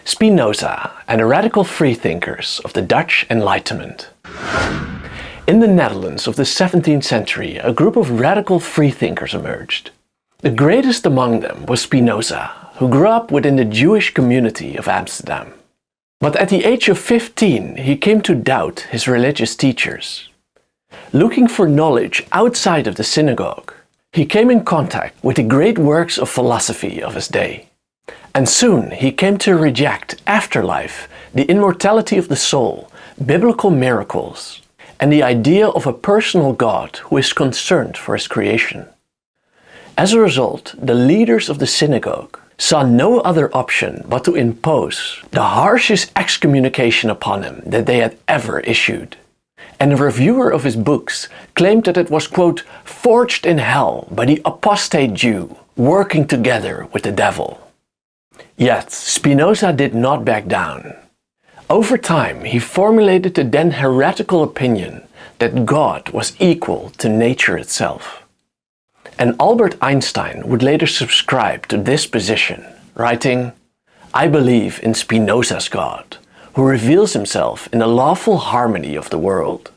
Spinoza and the radical freethinkers of the Dutch Enlightenment. In the Netherlands of the 17th century, a group of radical freethinkers emerged. The greatest among them was Spinoza, who grew up within the Jewish community of Amsterdam. But at the age of 15, he came to doubt his religious teachers. Looking for knowledge outside of the synagogue, he came in contact with the great works of philosophy of his day. And soon he came to reject afterlife, the immortality of the soul, biblical miracles, and the idea of a personal God who is concerned for his creation. As a result, the leaders of the synagogue saw no other option but to impose the harshest excommunication upon him that they had ever issued. And the reviewer of his books claimed that it was, quote, forged in hell by the apostate Jew working together with the devil. Yet Spinoza did not back down. Over time, he formulated the then heretical opinion that God was equal to nature itself. And Albert Einstein would later subscribe to this position, writing, "I believe in Spinoza's God, who reveals himself in the lawful harmony of the world,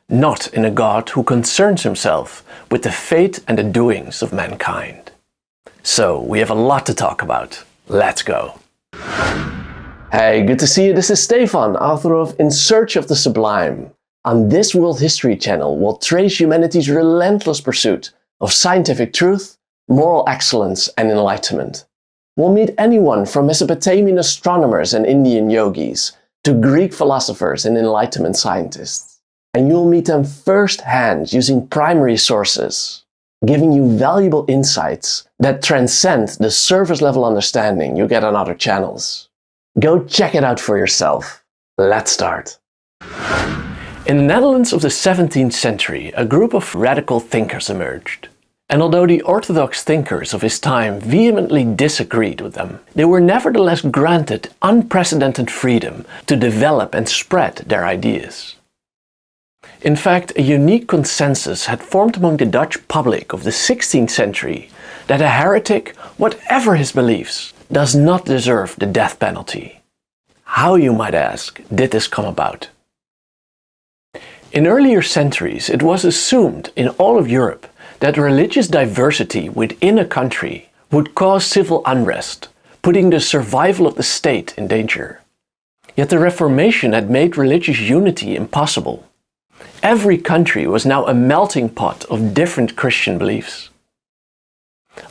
not in a God who concerns himself with the fate and the doings of mankind." So, we have a lot to talk about. Let's go. Hey, good to see you. This is Stephan, author of In Search of the Sublime. On this World History channel, we'll trace humanity's relentless pursuit of scientific truth, moral excellence, and enlightenment. We'll meet anyone from Mesopotamian astronomers and Indian yogis to Greek philosophers and Enlightenment scientists. And you'll meet them firsthand using primary sources, giving you valuable insights that transcend the surface-level understanding you get on other channels. Go check it out for yourself. Let's start. In the Netherlands of the 17th century, a group of radical thinkers emerged. And although the orthodox thinkers of his time vehemently disagreed with them, they were nevertheless granted unprecedented freedom to develop and spread their ideas. In fact, a unique consensus had formed among the Dutch public of the 16th century that a heretic, whatever his beliefs, does not deserve the death penalty. How, you might ask, did this come about? In earlier centuries, it was assumed in all of Europe that religious diversity within a country would cause civil unrest, putting the survival of the state in danger. Yet the Reformation had made religious unity impossible. Every country was now a melting pot of different Christian beliefs.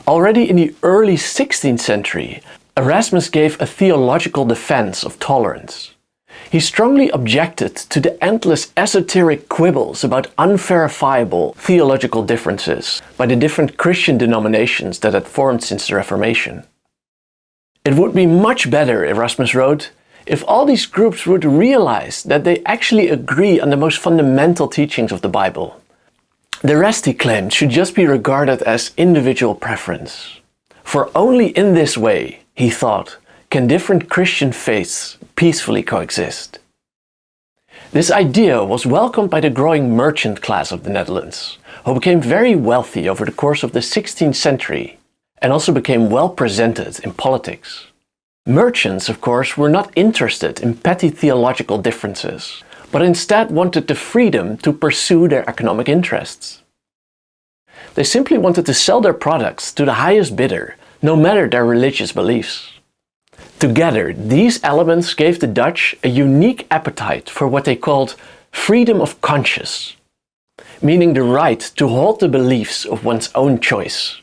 Already in the early 16th century, Erasmus gave a theological defense of tolerance. He strongly objected to the endless esoteric quibbles about unverifiable theological differences by the different Christian denominations that had formed since the Reformation. It would be much better, Erasmus wrote, if all these groups would realize that they actually agree on the most fundamental teachings of the Bible. The rest, he claimed, should just be regarded as individual preference. For only in this way, he thought, can different Christian faiths peacefully coexist. This idea was welcomed by the growing merchant class of the Netherlands, who became very wealthy over the course of the 16th century and also became well presented in politics. Merchants, of course, were not interested in petty theological differences, but instead wanted the freedom to pursue their economic interests. They simply wanted to sell their products to the highest bidder, no matter their religious beliefs. Together, these elements gave the Dutch a unique appetite for what they called freedom of conscience, meaning the right to hold the beliefs of one's own choice.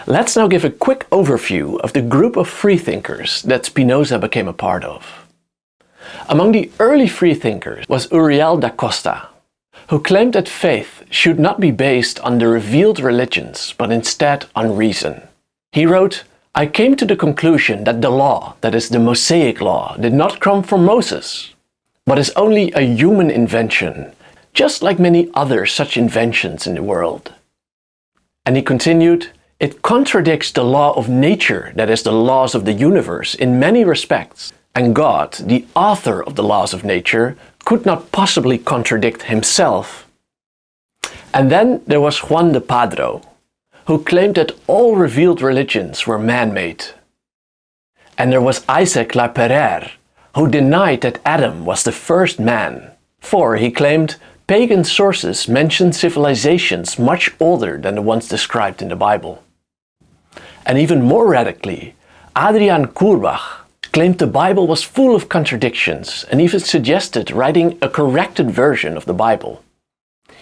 Let's now give a quick overview of the group of freethinkers that Spinoza became a part of. Among the early freethinkers was Uriel da Costa, who claimed that faith should not be based on the revealed religions, but instead on reason. He wrote, "I came to the conclusion that the law, that is the Mosaic law, did not come from Moses, but is only a human invention, just like many other such inventions in the world." And he continued, "It contradicts the law of nature, that is the laws of the universe, in many respects, and God, the author of the laws of nature, could not possibly contradict himself." And then there was Juan de Padro, who claimed that all revealed religions were man-made. And there was Isaac Lapereire, who denied that Adam was the first man, for, he claimed, pagan sources mention civilizations much older than the ones described in the Bible. And even more radically, Adriaan Courbach claimed the Bible was full of contradictions and even suggested writing a corrected version of the Bible.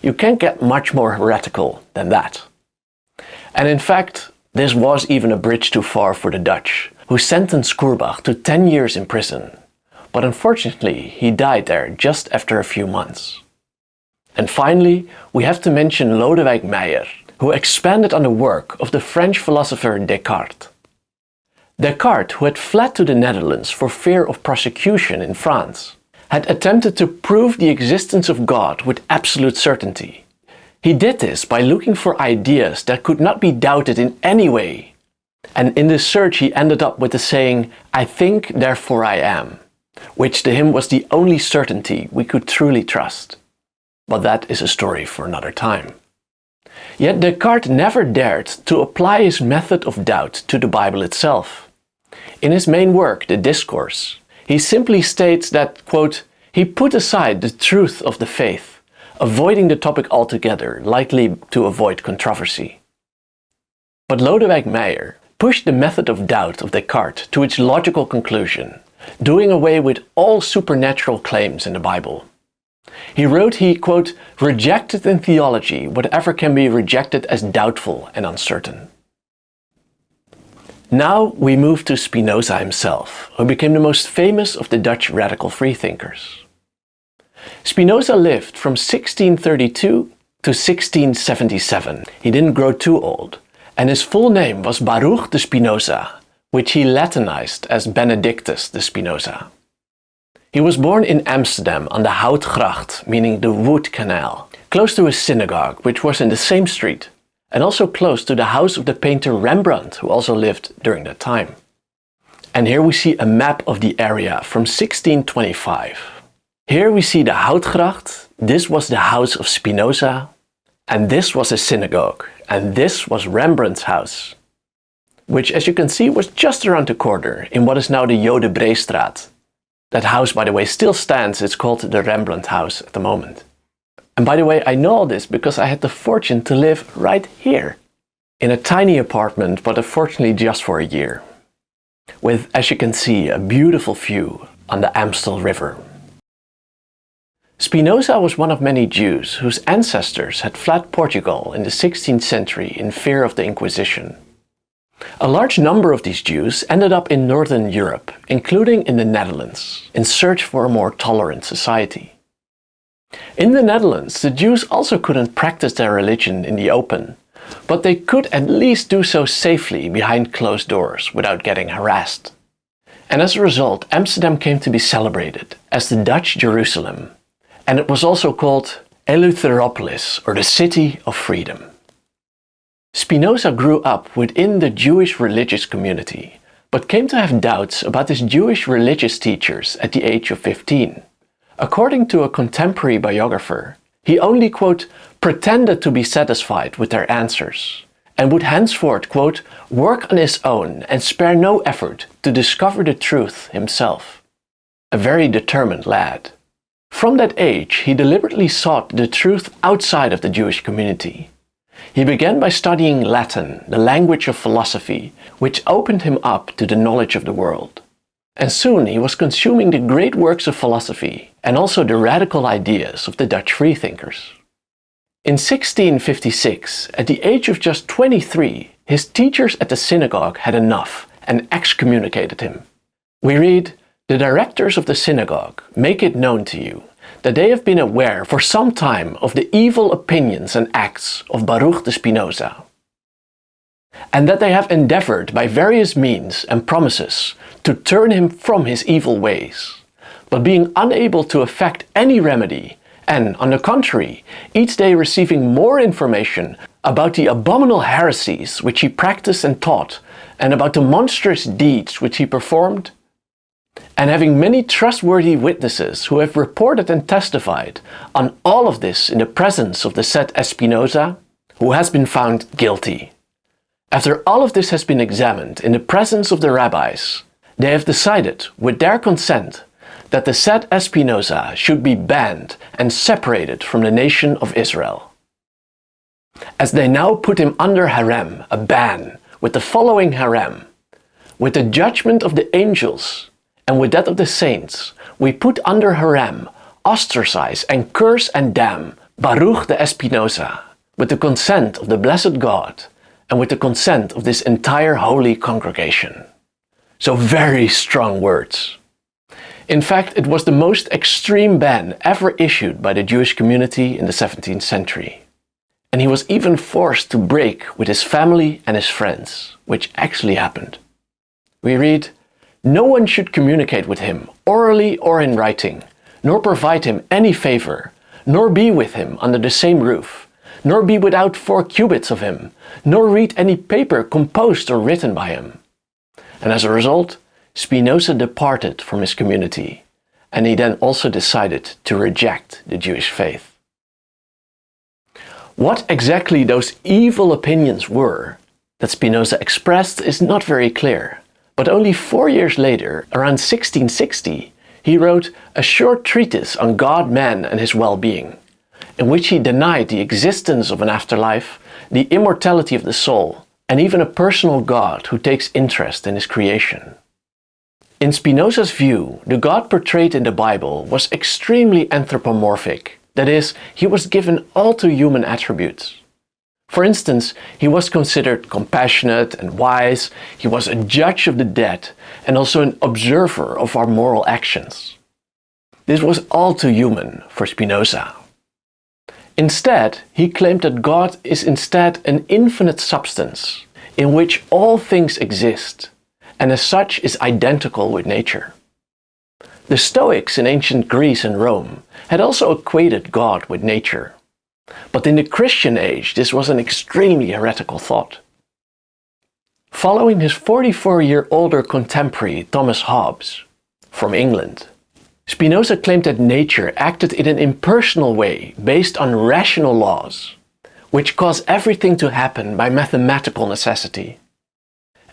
You can't get much more heretical than that. And in fact, this was even a bridge too far for the Dutch, who sentenced Courbach to 10 years in prison. But unfortunately, he died there just after a few months. And finally, we have to mention Lodewijk Meyer, who expanded on the work of the French philosopher Descartes. Descartes, who had fled to the Netherlands for fear of prosecution in France, had attempted to prove the existence of God with absolute certainty. He did this by looking for ideas that could not be doubted in any way. And in this search he ended up with the saying, "I think, therefore I am," which to him was the only certainty we could truly trust. But that is a story for another time. Yet Descartes never dared to apply his method of doubt to the Bible itself. In his main work, the Discourse, he simply states that, quote, he put aside the truth of the faith, avoiding the topic altogether, likely to avoid controversy. But Lodewijk Meyer pushed the method of doubt of Descartes to its logical conclusion, doing away with all supernatural claims in the Bible. He wrote he, quote, rejected in theology whatever can be rejected as doubtful and uncertain. Now we move to Spinoza himself, who became the most famous of the Dutch radical freethinkers. Spinoza lived from 1632 to 1677. He didn't grow too old, and his full name was Baruch de Spinoza, which he Latinized as Benedictus de Spinoza. He was born in Amsterdam on the Houtgracht, meaning the Wood Canal, close to a synagogue which was in the same street, and also close to the house of the painter Rembrandt, who also lived during that time. And here we see a map of the area from 1625. Here we see the Houtgracht, this was the house of Spinoza, and this was a synagogue, and this was Rembrandt's house, which, as you can see, was just around the corner in what is now the Jodebreestraat. That house, by the way, still stands. It's called the Rembrandt house at the moment. And by the way, I know all this because I had the fortune to live right here, in a tiny apartment, but unfortunately just for a year, with, as you can see, a beautiful view on the Amstel River. Spinoza was one of many Jews whose ancestors had fled Portugal in the 16th century in fear of the Inquisition. A large number of these Jews ended up in Northern Europe, including in the Netherlands, in search for a more tolerant society. In the Netherlands, the Jews also couldn't practice their religion in the open, but they could at least do so safely behind closed doors without getting harassed. And as a result, Amsterdam came to be celebrated as the Dutch Jerusalem, and it was also called Eleutheropolis, or the City of Freedom. Spinoza grew up within the Jewish religious community, but came to have doubts about his Jewish religious teachers at the age of 15. According to a contemporary biographer, he only, quote, pretended to be satisfied with their answers, and would henceforth, quote, work on his own and spare no effort to discover the truth himself. A very determined lad. From that age, he deliberately sought the truth outside of the Jewish community. He began by studying Latin, the language of philosophy, which opened him up to the knowledge of the world. And soon he was consuming the great works of philosophy and also the radical ideas of the Dutch freethinkers. In 1656, at the age of just 23, his teachers at the synagogue had enough and excommunicated him. We read, "The directors of the synagogue make it known to you that they have been aware for some time of the evil opinions and acts of Baruch de Spinoza, and that they have endeavored by various means and promises to turn him from his evil ways, but being unable to effect any remedy, and, on the contrary, each day receiving more information about the abominable heresies which he practiced and taught, and about the monstrous deeds which he performed, and having many trustworthy witnesses who have reported and testified on all of this in the presence of the said Spinoza, who has been found guilty. After all of this has been examined in the presence of the rabbis, they have decided, with their consent, that the said Spinoza should be banned and separated from the nation of Israel. As they now put him under harem, a ban, with the following harem: with the judgment of the angels and with that of the saints, we put under harem, ostracize and curse and damn Baruch the Spinoza, with the consent of the blessed God and with the consent of this entire holy congregation. So very strong words. In fact, it was the most extreme ban ever issued by the Jewish community in the 17th century. And he was even forced to break with his family and his friends, which actually happened. We read, "No one should communicate with him, orally or in writing, nor provide him any favor, nor be with him under the same roof, nor be without 4 cubits of him, nor read any paper composed or written by him." And as a result, Spinoza departed from his community, and he then also decided to reject the Jewish faith. What exactly those evil opinions were that Spinoza expressed is not very clear, but only 4 years later, around 1660, he wrote a short treatise on God, man and his well-being, in which he denied the existence of an afterlife, the immortality of the soul, and even a personal God who takes interest in his creation. In Spinoza's view, the God portrayed in the Bible was extremely anthropomorphic. That is, he was given all too human attributes. For instance, he was considered compassionate and wise, he was a judge of the dead, and also an observer of our moral actions. This was all too human for Spinoza. Instead, he claimed that God is instead an infinite substance, in which all things exist, and as such is identical with nature. The Stoics in ancient Greece and Rome had also equated God with nature. But in the Christian age, this was an extremely heretical thought. Following his 44-year-older contemporary Thomas Hobbes, from England, Spinoza claimed that nature acted in an impersonal way based on rational laws, which cause everything to happen by mathematical necessity.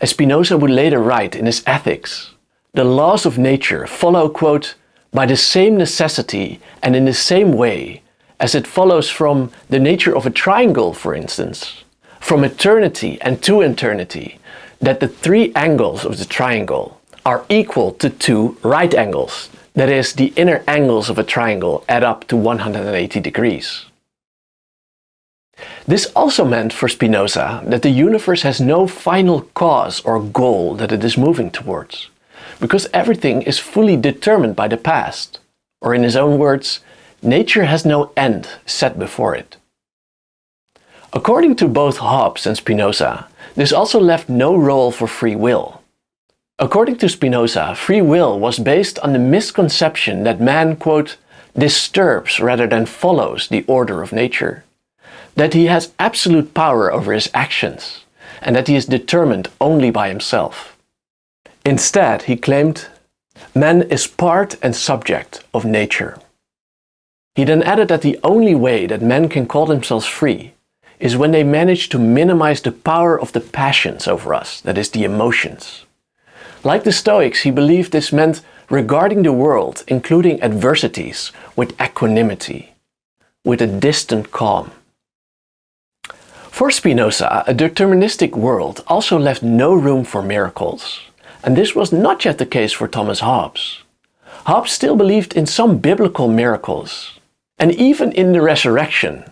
As Spinoza would later write in his Ethics, the laws of nature follow, quote, by the same necessity and in the same way as it follows from the nature of a triangle, for instance, from eternity and to eternity, that the 3 angles of the triangle are equal to 2 right angles. That is, the inner angles of a triangle add up to 180 degrees. This also meant for Spinoza that the universe has no final cause or goal that it is moving towards, because everything is fully determined by the past, or in his own words, nature has no end set before it. According to both Hobbes and Spinoza, this also left no role for free will. According to Spinoza, free will was based on the misconception that man, quote, disturbs rather than follows the order of nature, that he has absolute power over his actions, and that he is determined only by himself. Instead, he claimed, man is part and subject of nature. He then added that the only way that men can call themselves free is when they manage to minimize the power of the passions over us, that is, the emotions. Like the Stoics, he believed this meant regarding the world, including adversities, with equanimity, with a distant calm. For Spinoza, a deterministic world also left no room for miracles, and this was not yet the case for Thomas Hobbes. Hobbes still believed in some biblical miracles, and even in the resurrection,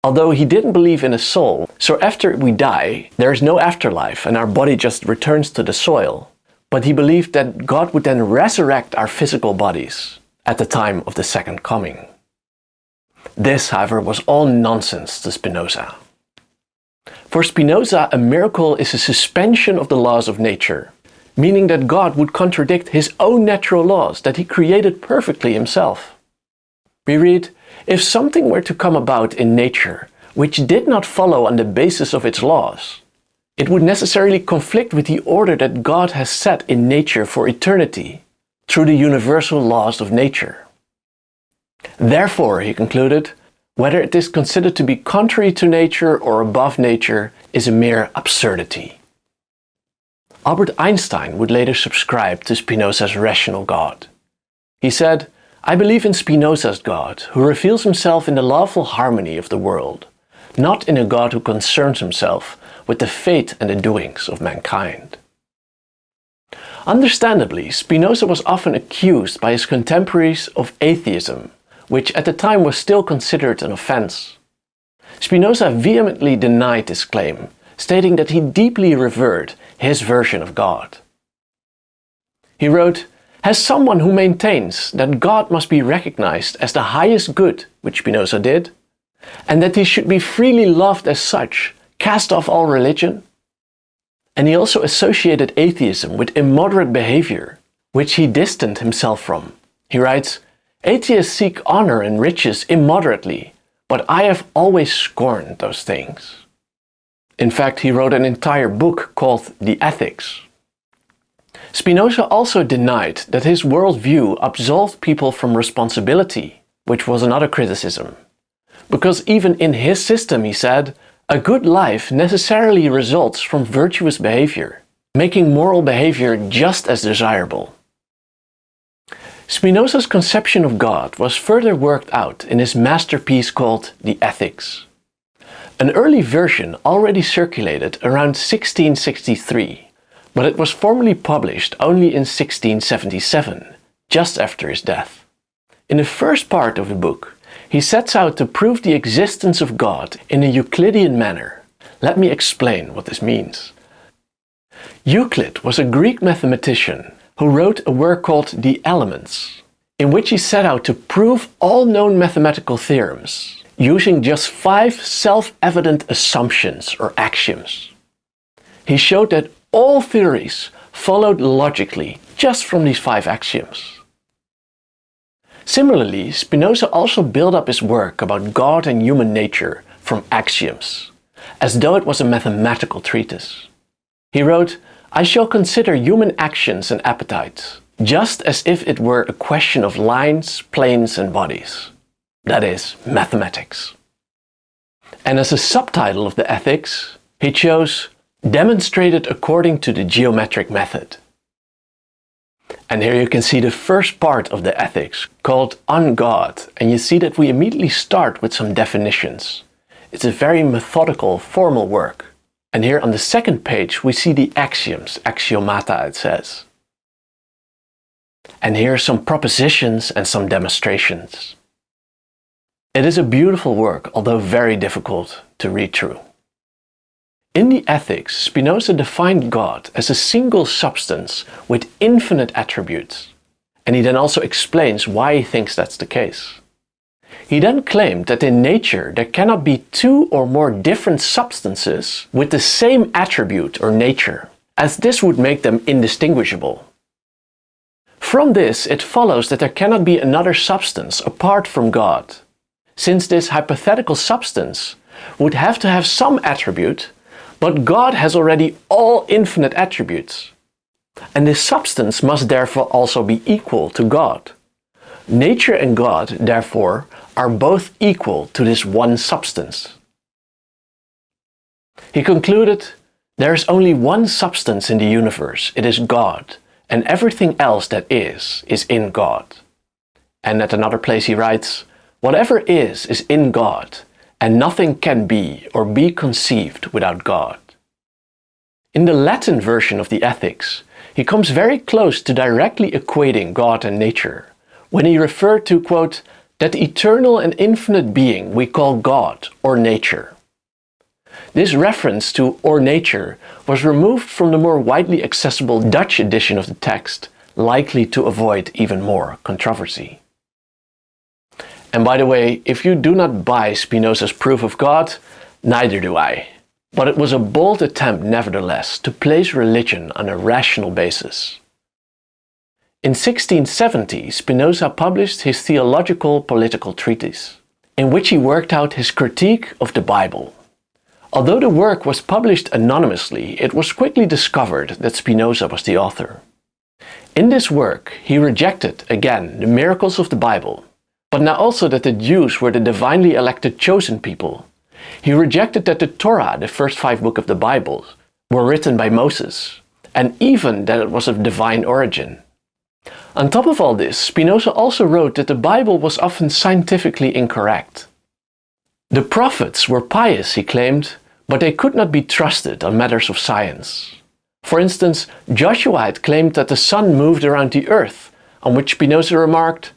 although he didn't believe in a soul, so after we die, there is no afterlife and our body just returns to the soil. But he believed that God would then resurrect our physical bodies at the time of the second coming. This, however, was all nonsense to Spinoza. For Spinoza, a miracle is a suspension of the laws of nature, meaning that God would contradict his own natural laws that he created perfectly himself. We read, if something were to come about in nature which did not follow on the basis of its laws, it would necessarily conflict with the order that God has set in nature for eternity, through the universal laws of nature. Therefore, he concluded, whether it is considered to be contrary to nature or above nature is a mere absurdity. Albert Einstein would later subscribe to Spinoza's rational God. He said, "I believe in Spinoza's God, who reveals himself in the lawful harmony of the world, not in a God who concerns himself with the fate and the doings of mankind." Understandably, Spinoza was often accused by his contemporaries of atheism, which at the time was still considered an offense. Spinoza vehemently denied this claim, stating that he deeply revered his version of God. He wrote, "Has someone who maintains that God must be recognized as the highest good, which Spinoza did, and that he should be freely loved as such, cast off all religion?" And he also associated atheism with immoderate behavior, which he distanced himself from. He writes, "Atheists seek honor and riches immoderately, but I have always scorned those things." In fact, he wrote an entire book called The Ethics. Spinoza also denied that his worldview absolved people from responsibility, which was another criticism. Because even in his system, he said, a good life necessarily results from virtuous behavior, making moral behavior just as desirable. Spinoza's conception of God was further worked out in his masterpiece called The Ethics. An early version already circulated around 1663, but it was formally published only in 1677, just after his death. In the first part of the book, he sets out to prove the existence of God in a Euclidean manner. Let me explain what this means. Euclid was a Greek mathematician who wrote a work called The Elements, in which he set out to prove all known mathematical theorems, using just 5 self-evident assumptions or axioms. He showed that all theories followed logically just from these 5 axioms. Similarly, Spinoza also built up his work about God and human nature from axioms, as though it was a mathematical treatise. He wrote, "I shall consider human actions and appetites, just as if it were a question of lines, planes and bodies. That is, mathematics." And as a subtitle of the Ethics, he chose, "Demonstrated according to the geometric method." And here you can see the first part of the Ethics, called On God, and you see that we immediately start with some definitions. It's a very methodical, formal work. And here on the second page we see the axioms, axiomata it says. And here are some propositions and some demonstrations. It is a beautiful work, although very difficult to read through. In the Ethics, Spinoza defined God as a single substance with infinite attributes, and he then also explains why he thinks that's the case. He then claimed that in nature there cannot be 2 or more different substances with the same attribute or nature, as this would make them indistinguishable. From this, it follows that there cannot be another substance apart from God, since this hypothetical substance would have to have some attribute, but God has already all infinite attributes. And this substance must therefore also be equal to God. Nature and God, therefore, are both equal to this one substance. He concluded, "There is only one substance in the universe, it is God, and everything else that is in God." And at another place he writes, "Whatever is in God, and nothing can be or be conceived without God." In the Latin version of the Ethics, he comes very close to directly equating God and nature, when he referred to, quote, "that eternal and infinite being we call God or nature." This reference to or nature was removed from the more widely accessible Dutch edition of the text, likely to avoid even more controversy. And by the way, if you do not buy Spinoza's proof of God, neither do I. But it was a bold attempt nevertheless to place religion on a rational basis. In 1670, Spinoza published his theological political treatise, in which he worked out his critique of the Bible. Although the work was published anonymously, it was quickly discovered that Spinoza was the author. In this work, he rejected, again, the miracles of the Bible, but now also that the Jews were the divinely elected chosen people. He rejected that the Torah, the first 5 books of the Bible, were written by Moses, and even that it was of divine origin. On top of all this, Spinoza also wrote that the Bible was often scientifically incorrect. The prophets were pious, he claimed, but they could not be trusted on matters of science. For instance, Joshua had claimed that the sun moved around the earth, on which Spinoza remarked,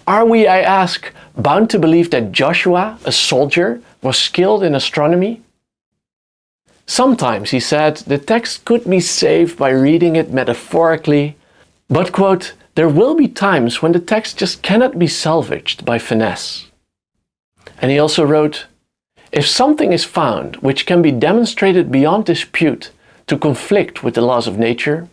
"Are we, I ask, bound to believe that Joshua, a soldier, was skilled in astronomy?" Sometimes, he said, the text could be saved by reading it metaphorically, but, quote, "there will be times when the text just cannot be salvaged by finesse." And he also wrote, "If something is found which can be demonstrated beyond dispute to conflict with the laws of nature,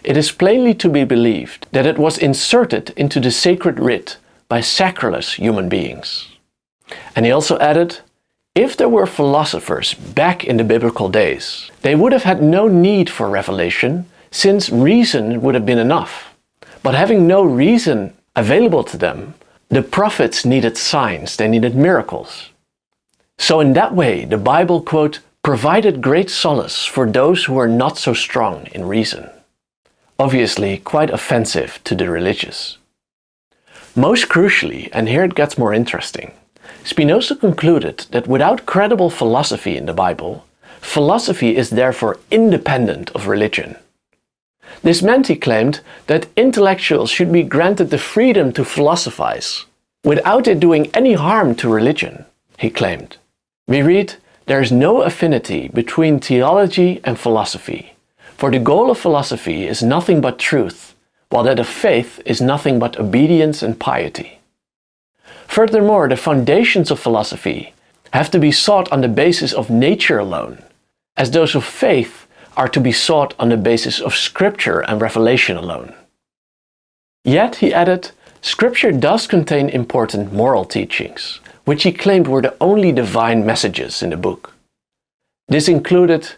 it is plainly to be believed that it was inserted into the sacred writ by sacraless human beings." And he also added, "If there were philosophers back in the biblical days, they would have had no need for revelation, since reason would have been enough. But having no reason available to them, the prophets needed signs, they needed miracles. So in that way, the Bible, quote, provided great solace for those who were not so strong in reason." Obviously quite offensive to the religious. Most crucially, and here it gets more interesting, Spinoza concluded that without credible philosophy in the Bible, philosophy is therefore independent of religion. This meant, he claimed, that intellectuals should be granted the freedom to philosophize, without it doing any harm to religion, he claimed. We read, "There is no affinity between theology and philosophy, for the goal of philosophy is nothing but truth, while that of faith is nothing but obedience and piety. Furthermore, the foundations of philosophy have to be sought on the basis of nature alone, as those of faith are to be sought on the basis of scripture and revelation alone. Yet, he added, scripture does contain important moral teachings, which he claimed were the only divine messages in the book. This included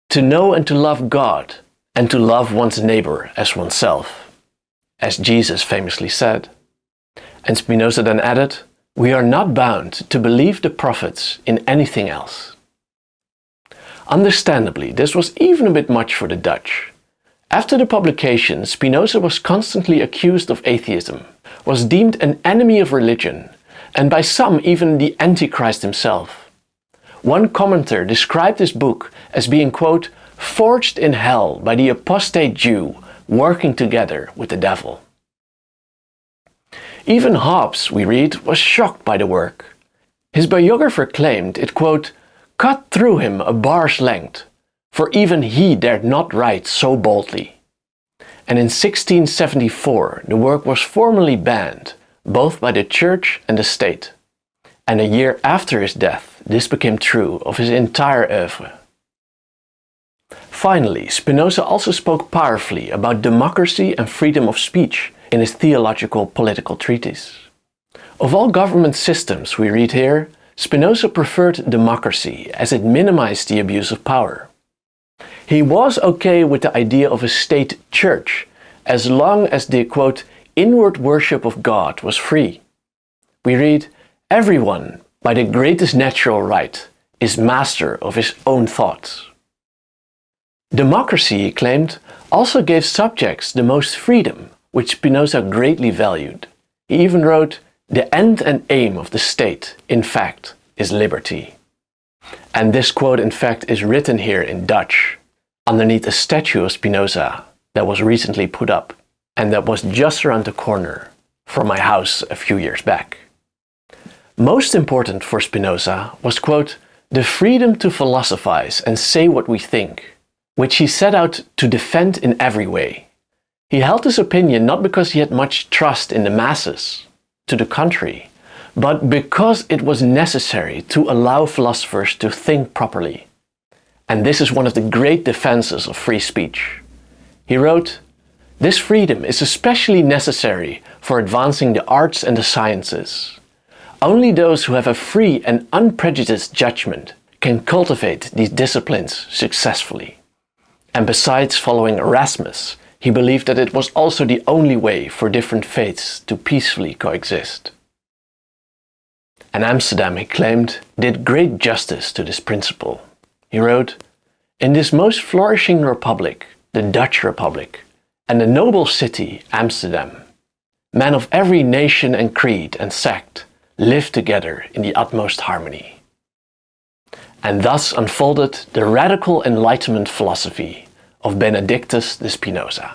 to know and to love God, and to love one's neighbor as oneself, as Jesus famously said. And Spinoza then added, we are not bound to believe the prophets in anything else. Understandably, this was even a bit much for the Dutch. After the publication, Spinoza was constantly accused of atheism, was deemed an enemy of religion, and by some even the Antichrist himself. One commenter described this book as being, quote, forged in hell by the apostate Jew working together with the devil. Even Hobbes, we read, was shocked by the work. His biographer claimed it, quote, cut through him a bar's length, for even he dared not write so boldly. And in 1674 the work was formally banned, both by the church and the state. And a year after his death, this became true of his entire oeuvre. Finally, Spinoza also spoke powerfully about democracy and freedom of speech in his theological political treatise. Of all government systems, we read here, Spinoza preferred democracy as it minimized the abuse of power. He was okay with the idea of a state church as long as the, quote, inward worship of God was free. We read, everyone, by the greatest natural right, is master of his own thoughts. Democracy, he claimed, also gave subjects the most freedom, which Spinoza greatly valued. He even wrote, the end and aim of the state, in fact, is liberty. And this quote, in fact, is written here in Dutch, underneath a statue of Spinoza that was recently put up, and that was just around the corner from my house a few years back. Most important for Spinoza was, quote, the freedom to philosophize and say what we think, which he set out to defend in every way. He held this opinion not because he had much trust in the masses, to the contrary, but because it was necessary to allow philosophers to think properly. And this is one of the great defenses of free speech. He wrote, this freedom is especially necessary for advancing the arts and the sciences. Only those who have a free and unprejudiced judgment can cultivate these disciplines successfully. And besides following Erasmus, he believed that it was also the only way for different faiths to peacefully coexist. And Amsterdam, he claimed, did great justice to this principle. He wrote, in this most flourishing republic, the Dutch Republic, and the noble city Amsterdam, men of every nation and creed and sect lived together in the utmost harmony. And thus unfolded the radical Enlightenment philosophy of Benedictus de Spinoza.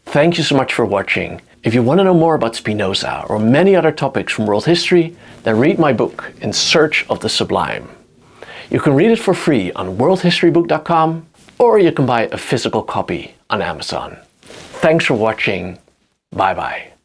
Thank you so much for watching. If you want to know more about Spinoza or many other topics from world history, then read my book, In Search of the Sublime. You can read it for free on worldhistorybook.com, or you can buy a physical copy on Amazon. Thanks for watching. Bye bye.